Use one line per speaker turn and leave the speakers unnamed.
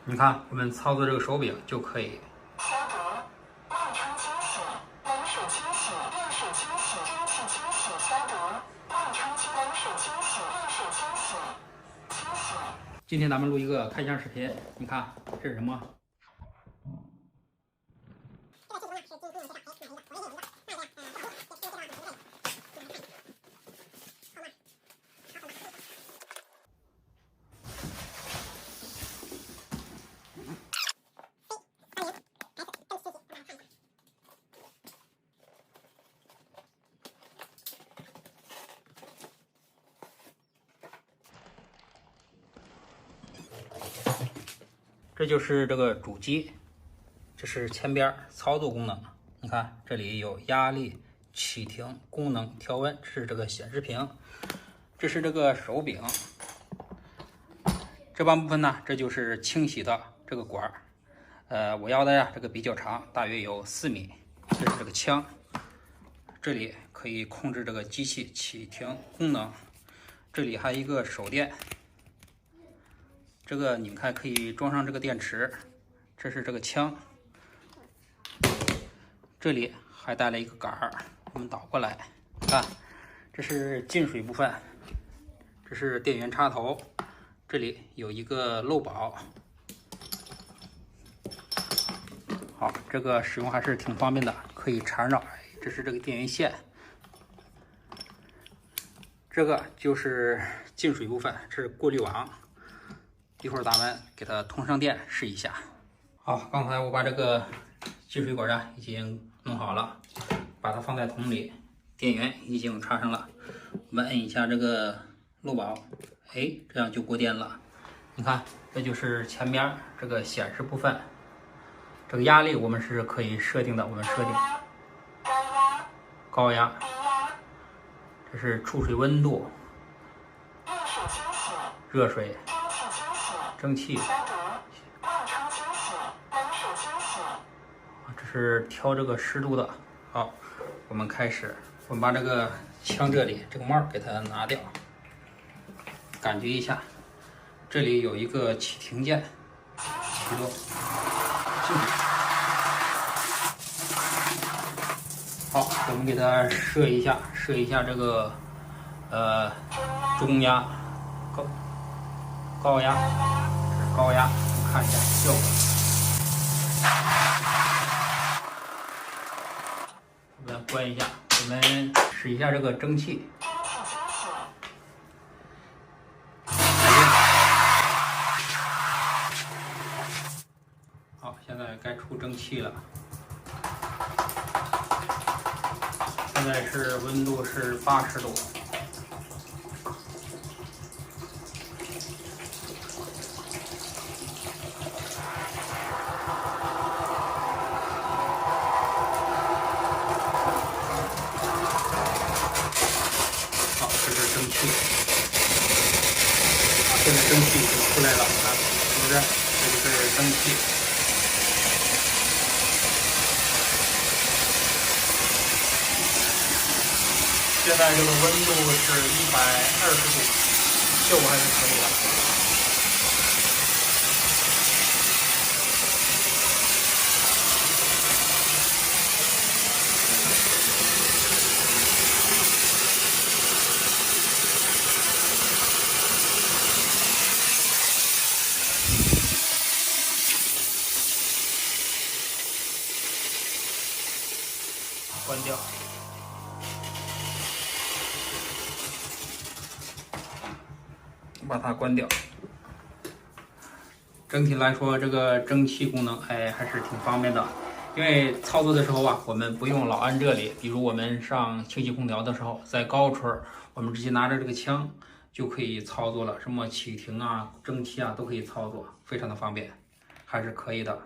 你看，我们操作这个手柄就可以。
消毒、外窗清洗、冷水清洗、热水清洗、蒸汽清洗、消毒、外窗清冷水清洗、热水清洗、清洗。
今天咱们录一个开箱视频，你看这是什么？这就是这个主机，这是前边操作功能。你看这里有压力、启停、功能、调温，这是这个显示屏，这是这个手柄。这半部分呢，这就是清洗的这个管儿。我要的呀，这个比较长，大约有4米。这是这个枪，这里可以控制这个机器启停功能。这里还有一个手电。这个你们看可以装上这个电池，这是这个枪，这里还带了一个杆儿，我们倒过来看，这是进水部分，这是电源插头，这里有一个漏保。好，这个使用还是挺方便的，可以缠绕。这是这个电源线，这个就是进水部分，这是过滤网。一会儿咱们给它通上电试一下。好，刚才我把这个进水管已经弄好了，把它放在桶里，电源已经插上了。我们摁一下这个漏保，哎，这样就过电了。你看，这就是前边这个显示部分。这个压力我们是可以设定的，我们设定高压，这是出水温度，热水。蒸汽，这是调这个湿度的。好，我们开始，我们把这个枪这里这个帽给它拿掉，感觉一下，这里有一个启停键，启动，好，我们给它设一下这个中压、高压。高压，我们看一下效果。我们关一下，我们试一下这个蒸汽。好，现在该出蒸汽了。现在是温度是80度。现在蒸汽就出来了，看，是不是？这就是蒸汽。现在这个温度是120度，效果还是可以的。关掉，把它关掉。整体来说，这个蒸汽功能，哎，还是挺方便的。因为操作的时候啊，我们不用老按这里。比如我们上清洗空调的时候，在高吹，我们直接拿着这个枪就可以操作了，什么启停啊、蒸汽啊都可以操作，非常的方便，还是可以的。